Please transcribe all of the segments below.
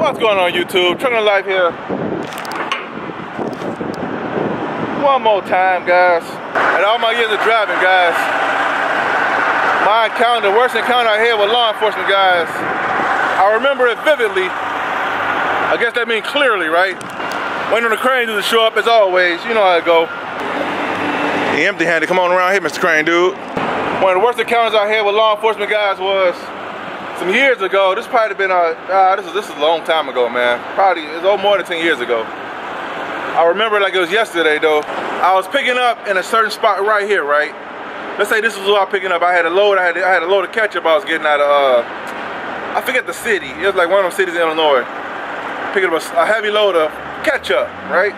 What's going on YouTube? Trucking Life here. One more time, guys. And all my years of driving, guys, my encounter, the worst encounter I had with law enforcement, guys, I remember it vividly. I guess that means clearly, right? Waiting on the crane dude to show up as always. You know how it go. The empty-handed, come on around here, Mr. Crane dude. One of the worst encounters I had with law enforcement, guys, was some years ago. This probably been this is a long time ago, man. Probably it's more than 10 years ago. I remember it like it was yesterday, though. I was picking up in a certain spot right here, right? Let's say this is what I was picking up. I had a load. I had a load of ketchup. I was getting out of I forget the city. It was like one of them cities in Illinois. Picking up a heavy load of ketchup, right?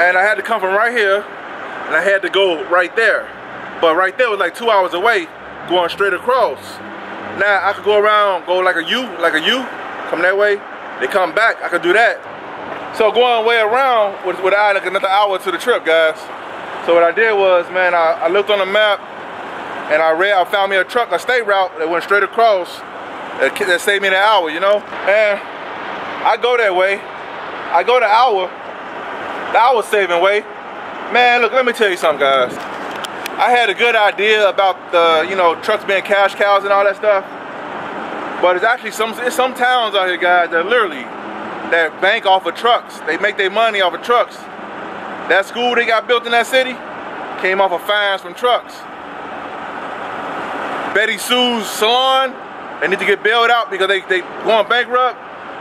And I had to come from right here, and I had to go right there. But right there was like 2 hours away, going straight across. Now I could go around, go like a U, come that way. They come back, I could do that. So going way around would add like another hour to the trip, guys. So what I did was, man, I looked on the map and I found me a state route that went straight across that saved me an hour, you know? And I go that way. I go the hour saving way. Man, look, let me tell you something, guys. I had a good idea about the, trucks being cash cows and all that stuff. But it's actually some towns out here, guys, that literally, that bank off of trucks. They make their money off of trucks. That school they got built in that city came off of fines from trucks. Betty Sue's salon, they need to get bailed out because they going bankrupt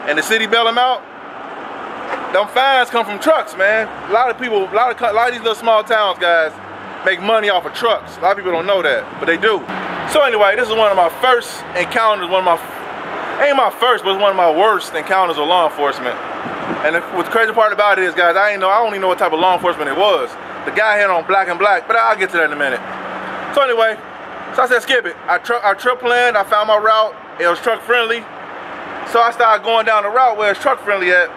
and the city bail them out. Them fines come from trucks, man. A lot of these little small towns, guys, make money off of trucks. A lot of people don't know that, but they do. So anyway, this is one of my first encounters, ain't my first, but it's one of my worst encounters with law enforcement. And what's the crazy part about it is, guys, I don't even know what type of law enforcement it was. The guy had on black and black, but I'll get to that in a minute. So anyway, so I said, skip it. I trip planned, I found my route, it was truck friendly. So I started going down the route where it's truck friendly at.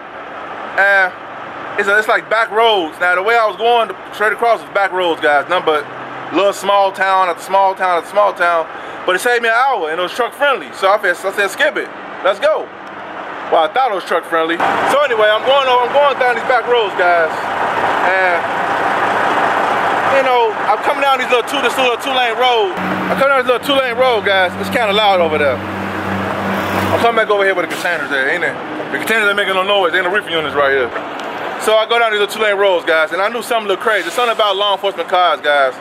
And it's like back roads. Now the way I was going straight across was back roads, guys. Nothing but little small town after small town after small town. But it saved me an hour and it was truck friendly. So I said, skip it. Let's go. Well, I thought it was truck friendly. So anyway, I'm going down these back roads, guys. And I'm coming down this little two-lane road. I'm coming down this little two-lane road, guys. It's kind of loud over there. I'm coming back over here with the containers there, ain't it? The containers ain't making no noise. Ain't no reefer units right here. So I go down these little two-lane roads, guys, and I knew something a little crazy. There's something about law enforcement cars, guys.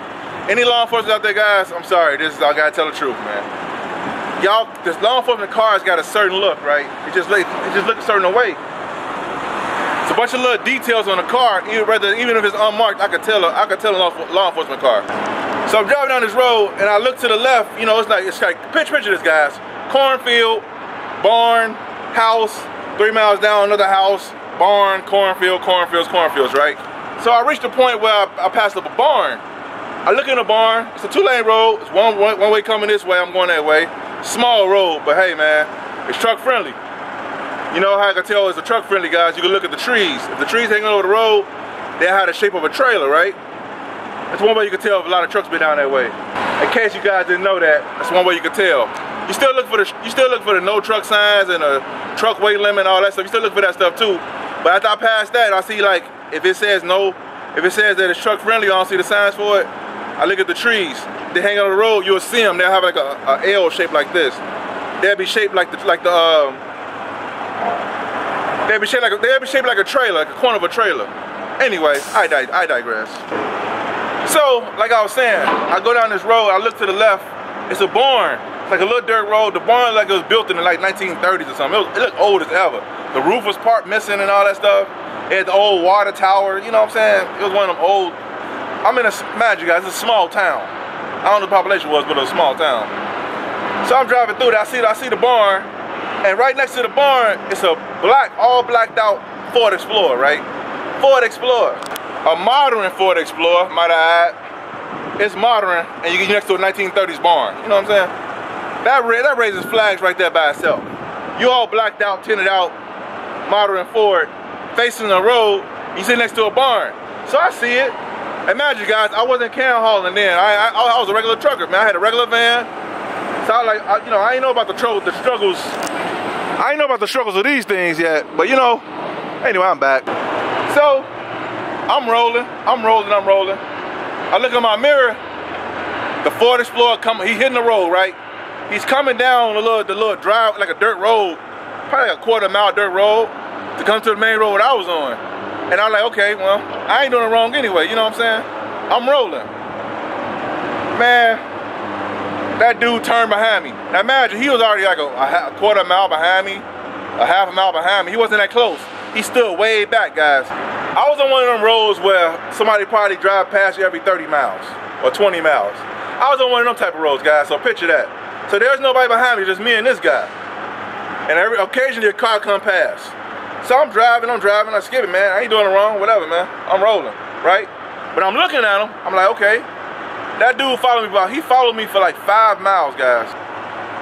Any law enforcement out there, guys, I'm sorry. I gotta tell the truth, man. Y'all, this law enforcement cars got a certain look, right? It just looks a certain way. It's a bunch of little details on the car. Even if it's unmarked, I could tell a law enforcement car. So I'm driving down this road, and I look to the left. It's like picture this, guys. Cornfield, barn, house. 3 miles down, another house, barn, cornfields, right? So I reached the point where I passed up a barn. I look in the barn, it's a two-lane road, it's one way coming this way, I'm going that way. Small road, but hey man, it's truck friendly. You know how I can tell it's a truck friendly, guys? You can look at the trees. If the trees hanging over the road, they have the shape of a trailer, right? That's one way you can tell if a lot of trucks been down that way. In case you guys didn't know that, that's one way you can tell. You still look for the no truck signs and the truck weight limit and all that stuff. You still look for that stuff too. But after I pass that, I see like if it says that it's truck friendly, I don't see the signs for it. I look at the trees. They hang on the road, you'll see them. They'll have like a L shape like this. They'll be shaped like a trailer, like a corner of a trailer. Anyway, I digress. So, like I was saying, I go down this road, I look to the left, it's a barn. It's like a little dirt road. The barn like it was built in the like 1930s or something. It looked old as ever. The roof was part missing and all that stuff. It had the old water tower, you know what I'm saying? It was one of them old, imagine you guys, it's a small town. I don't know what the population was, but it was a small town. So I'm driving through there, I see the barn, and right next to the barn, it's a all blacked out Ford Explorer, right? Ford Explorer. A modern Ford Explorer, might I add. It's modern, and you get next to a 1930s barn, you know what I'm saying? That raises flags right there by itself. You all blacked out, tinted out, modern Ford, facing the road, you sit next to a barn. So I see it. Imagine, guys, I wasn't can hauling then. I was a regular trucker, man. I had a regular van. So I didn't know about the struggles I ain't know about the struggles of these things yet, but you know, anyway, I'm back. So, I'm rolling. I look in my mirror, the Ford Explorer coming, he hitting the road, right? He's coming down the little drive, like a dirt road, probably like a quarter-mile dirt road, to come to the main road that I was on. And I'm like, okay, well, I ain't doing it wrong anyway, you know what I'm saying? I'm rolling. Man, that dude turned behind me. Now imagine, he was already like a quarter-mile behind me, a half a mile behind me. He wasn't that close. He stood way back, guys. I was on one of them roads where somebody probably drive past you every 30 miles or 20 miles. I was on one of them type of roads, guys, so picture that. So there's nobody behind me, just me and this guy. And occasionally a car come past. So I'm driving, I skip it, man. I ain't doing it wrong, whatever, man. I'm rolling, right? But I'm looking at him, I'm like, okay. That dude followed me, he followed me for like 5 miles, guys.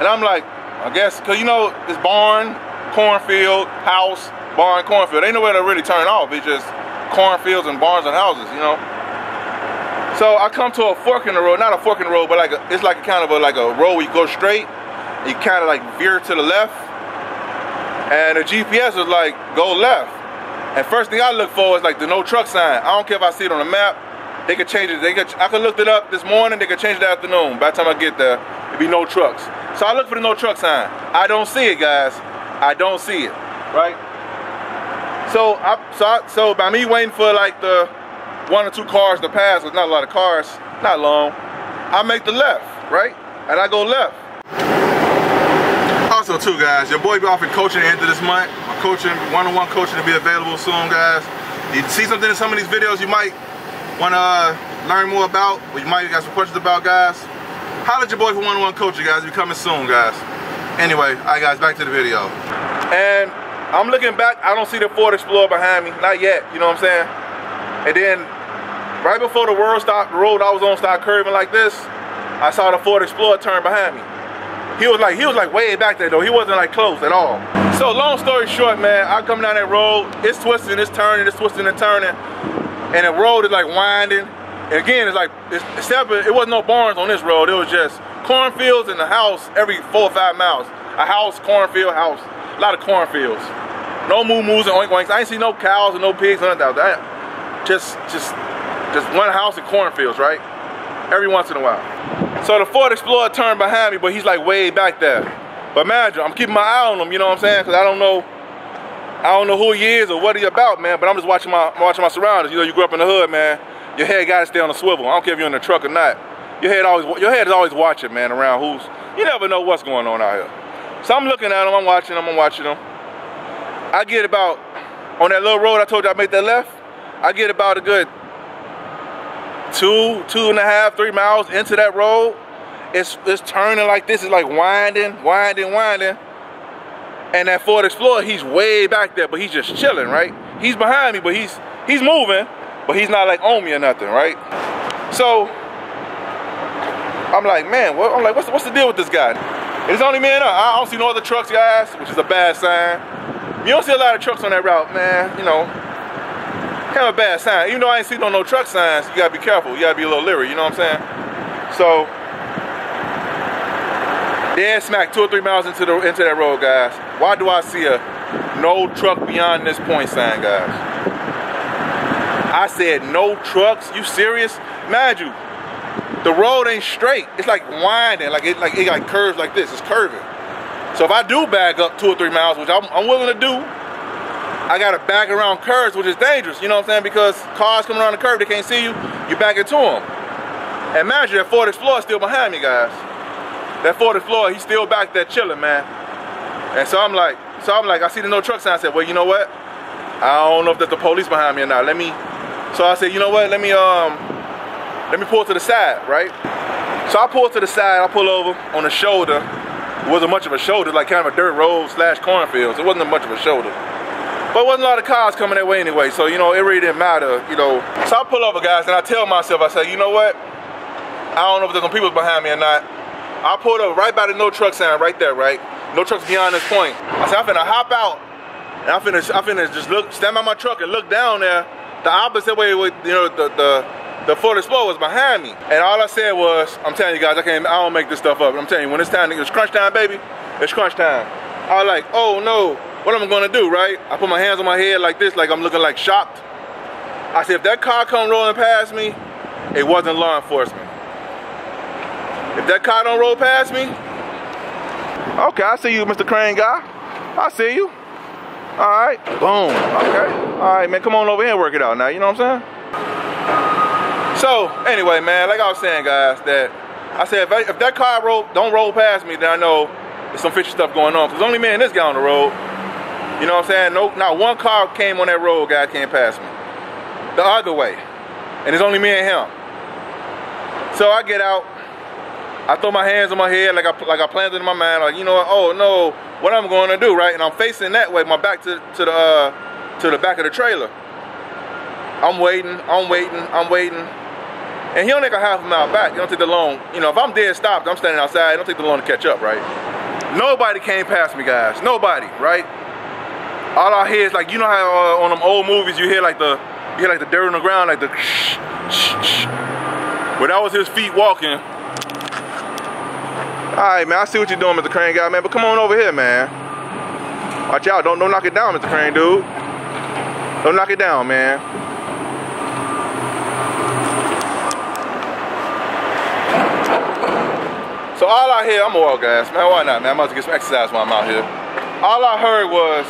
And I'm like, I guess, cause you know, it's barn, cornfield, house, barn, cornfield. Ain't nowhere to really turn off. It's just cornfields and barns and houses, you know? So I come to a fork in the road, not a fork in the road, but like it's like a kind of like a road where you go straight, you kind of like veer to the left, and the GPS is like, go left. And first thing I look for is like the no truck sign. I don't care if I see it on the map, they could change it. I could look it up this morning, they could change it the afternoon. By the time I get there, it'd be no trucks. So I look for the no truck sign. I don't see it, guys. I don't see it, right? So by me waiting for like the 1 or 2 cars to pass, with not a lot of cars, not long, I make the left, right? And I go left. Also too, guys, your boy be offering coaching at the end of this month. My coaching, one-on-one coaching will be available soon, guys. You see something in some of these videos you might want to learn more about, or you might got some questions about, guys, holler at your boy for one-on-one coaching, guys. It'll be coming soon, guys. Anyway, all right, guys, back to the video. And I'm looking back, I don't see the Ford Explorer behind me, not yet, you know what I'm saying? And then, right before the road I was on started curving like this, I saw the Ford Explorer turn behind me. He was like way back there though, he wasn't like close at all. So long story short, man, I come down that road, it's twisting, it's turning, it's twisting and turning, and the road is like winding. And again, it's like, it wasn't no barns on this road, it was just cornfields and a house every 4 or 5 miles. A house, cornfield, house, a lot of cornfields. No moo-moos and oink-oinks. I ain't see no cows and no pigs or nothing out there. Just one house and cornfields, right? Every once in a while. So the Ford Explorer turned behind me, but he's like way back there. But imagine, I'm keeping my eye on him, you know what I'm saying? Because I don't know who he is or what he about, man. But I'm just watching my surroundings. You know, you grew up in the hood, man. Your head gotta stay on the swivel. I don't care if you're in the truck or not. Your head is always watching, man, around you never know what's going on out here. So I'm looking at him, I'm watching him. I get about, on that little road I told you I made that left, I get about a good 2.5, 3 miles into that road. It's turning like this, it's like winding. And that Ford Explorer, he's way back there, but he's just chilling, right? He's behind me, but he's moving, but he's not like on me or nothing, right? So I'm like, man, what's the deal with this guy? It's only me and I don't see no other trucks, guys, which is a bad sign. You don't see a lot of trucks on that route, man, you know. Kind of a bad sign. Even though I ain't seen no truck signs, you gotta be careful. You gotta be a little leery, you know what I'm saying? So, dead smack 2 or 3 miles into that road, guys. Why do I see a no truck beyond this point sign, guys? I said no trucks? You serious? Mind you, the road ain't straight. It's like winding, it like curves like this. It's curving. So if I do back up 2 or 3 miles, which I'm willing to do, I gotta back around curves, which is dangerous, you know what I'm saying? Because cars coming around the curve, they can't see you back into them. And imagine that Ford Explorer is still behind me, guys. That Ford Explorer, he's still back there chilling, man. And so I'm like, I see the no truck sign. I said, well, you know what? I don't know if there's the police behind me or not. So I said, you know what? Let me pull to the side, right? So I pull to the side, I pull over on the shoulder. It wasn't much of a shoulder, like kind of a dirt road / cornfields. It wasn't much of a shoulder. But it wasn't a lot of cars coming that way anyway, so you know, it really didn't matter, you know. So I pull over, guys, and I tell myself, I say, you know what? I don't know if there's some people behind me or not. I pulled over right by the no truck sign right there, right? No trucks beyond this point. I said, I'm finna hop out, and I'm finna just stand by my truck and look down there the opposite way with, you know, the Ford Explorer was behind me. And all I said was, I'm telling you guys, I don't make this stuff up. I'm telling you, when it's time, it's crunch time, baby. It's crunch time. I was like, oh no, what am I gonna do, right? I put my hands on my head like this, like I'm looking like shocked. I said, if that car come rolling past me, it wasn't law enforcement. If that car don't roll past me, okay, I see you, Mr. Crane guy. I see you. All right, boom, okay. All right, man, come on over here and work it out now, you know what I'm saying? So, anyway, man, like I was saying, guys, that I said, if that car don't roll past me, then I know there's some fishy stuff going on. Because there's only me and this guy on the road. You know what I'm saying? No, not one car came on that road, guy came past me. The other way. And it's only me and him. So I get out. I throw my hands on my head like I planned it in my mind. Like, you know what? Oh no, what I'm going to do, right? And I'm facing that way, my back to the back of the trailer. I'm waiting. And he don't take a half a mile back. It don't take the long. You know, if I'm dead stopped, I'm standing outside. It don't take the long to catch up, right? Nobody came past me, guys. Nobody, right? All I hear is like, you know how on them old movies you hear like the dirt on the ground, like the shh, shh, shh. Well, that was his feet walking. All right, man. I see what you're doing, Mr. Crane guy, man. But come on over here, man. Watch out. Don't knock it down, Mr. Crane, dude. Don't knock it down, man. So all I hear, I'm oil gas, man. Why not, man? I'm about to get some exercise while I'm out here. All I heard was,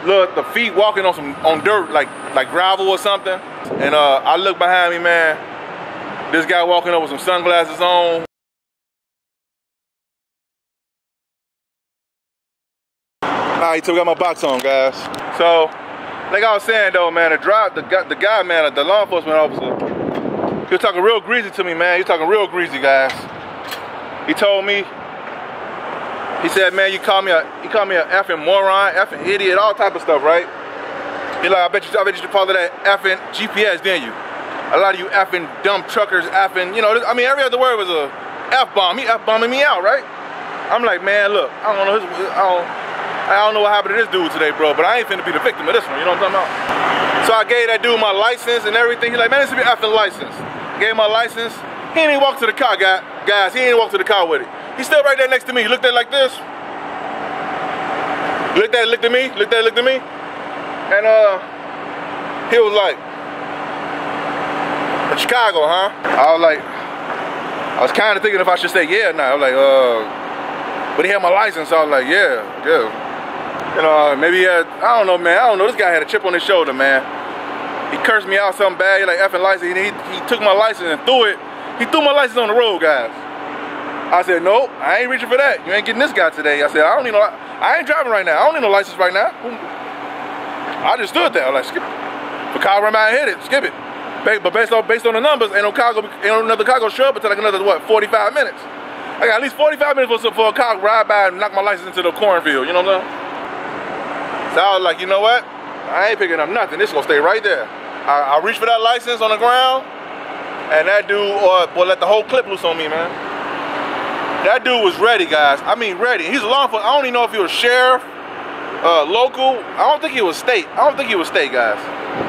look, the feet walking on dirt, like gravel or something. And I look behind me, man. This guy walking up with some sunglasses on. All right, so we got my box on, guys. So, like I was saying though, man, the guy, man, the law enforcement officer, he was talking real greasy to me, man. He was talking real greasy, guys. He told me, he said, man, you call me a effing moron, effing idiot, all type of stuff, right? He like, I bet you follow that effing GPS, didn't you? A lot of you effing dumb truckers, effing, you know, I mean, every other word was a F-bomb. He F-bombing me out, right? I'm like, man, look, I don't know what happened to this dude today, bro, but I ain't finna be the victim of this one, you know what I'm talking about? So I gave that dude my license and everything. He's like, man, this should be effing license. Gave him my license. He didn't even walk to the car, guys. He didn't walk to the car with it. He's still right there next to me. He looked at it like this. Looked at me. And he was like, from Chicago, huh? I was kind of thinking if I should say yeah or not. I was like, but he had my license, so I was like, yeah. You know, maybe he had, I don't know, man. I don't know. This guy had a chip on his shoulder, man. He cursed me out something bad. He like effing license. He took my license and threw it. He threw my license on the road, guys. I said, nope, I ain't reaching for that. You ain't getting this guy today. I said, I ain't driving right now. I don't need no license right now. I just stood there. I was like, skip it. If a car run by and hit it, skip it. But based on the numbers, ain't another car gonna show up until like another, what, 45 minutes. I got at least 45 minutes for a car to ride by and knock my license into the cornfield, you know what I'm saying? So I was like, you know what? I ain't picking up nothing. This is gonna stay right there. I reached for that license on the ground, and that dude, boy, let the whole clip loose on me, man. That dude was ready, guys. I mean, ready. He's a law enforcement. I don't even know if he was sheriff, local. I don't think he was state. Guys.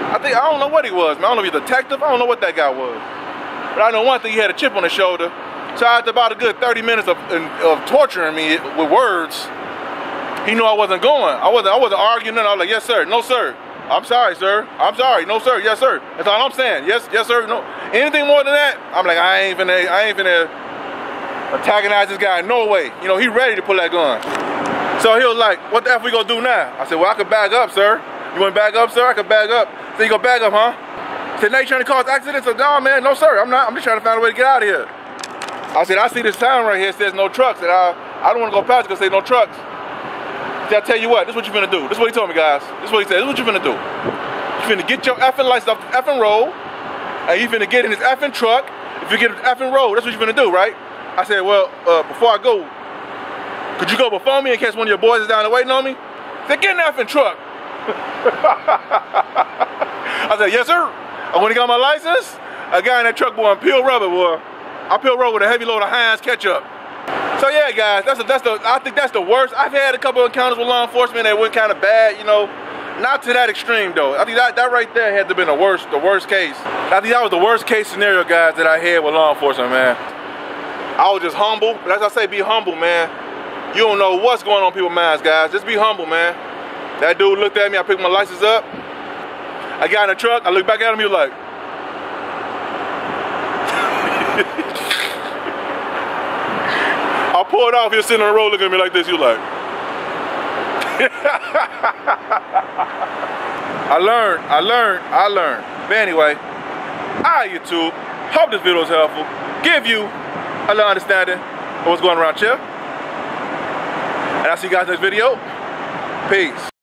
I don't know what he was, man. I don't know if he was a detective. I don't know what that guy was. But I know one thing, he had a chip on his shoulder. So after about a good 30 minutes of torturing me with words, he knew I wasn't going. I wasn't arguing. I was like, yes, sir. No, sir. I'm sorry, sir. I'm sorry. No, sir. Yes, sir. That's all I'm saying. Yes, sir. No. Anything more than that, I'm like, I ain't finna antagonize this guy in no way. You know, he ready to pull that gun. So he was like, what the F we gonna do now? I said, well, I could back up, sir. You wanna back up, sir? I could back up. So you gonna back up, huh? I said, now you trying to cause accidents? So, no, man, no, sir. I'm not. I'm just trying to find a way to get out of here. I said, I see this sign right here. It says no trucks. And I don't want to go past it because it say no trucks. I said, I tell you what, this is what you're finna do. This is what he told me, guys. This is what he said. This is what you're finna do. You're finna get your effing license off the effing road. And you finna get in this effing truck. If you get an effing road, that's what you're finna do, right? I said, well, before I go, could you go before me in case one of your boys is down there waiting on me? He said, get in the effing truck. I said, yes, sir. And when he got my license, a guy in that truck, boy, peel rubber, boy. I peel rubber with a heavy load of Heinz ketchup. So yeah, guys, I think that's the worst. I've had a couple of encounters with law enforcement that went kind of bad, you know. Not to that extreme though. I think that right there had to have been the worst case. I think that was the worst case scenario, guys, that I had with law enforcement, man. I was just humble. But as I say, be humble, man. You don't know what's going on in people's minds, guys. Just be humble, man. That dude looked at me, I picked my license up. I got in the truck, I looked back at him, he was like, I pulled off, he was sitting on the road looking at me like this, he was like, I learned. But anyway, alright YouTube, hope this video was helpful. Give you a little understanding of what's going around here. And I'll see you guys next video. Peace.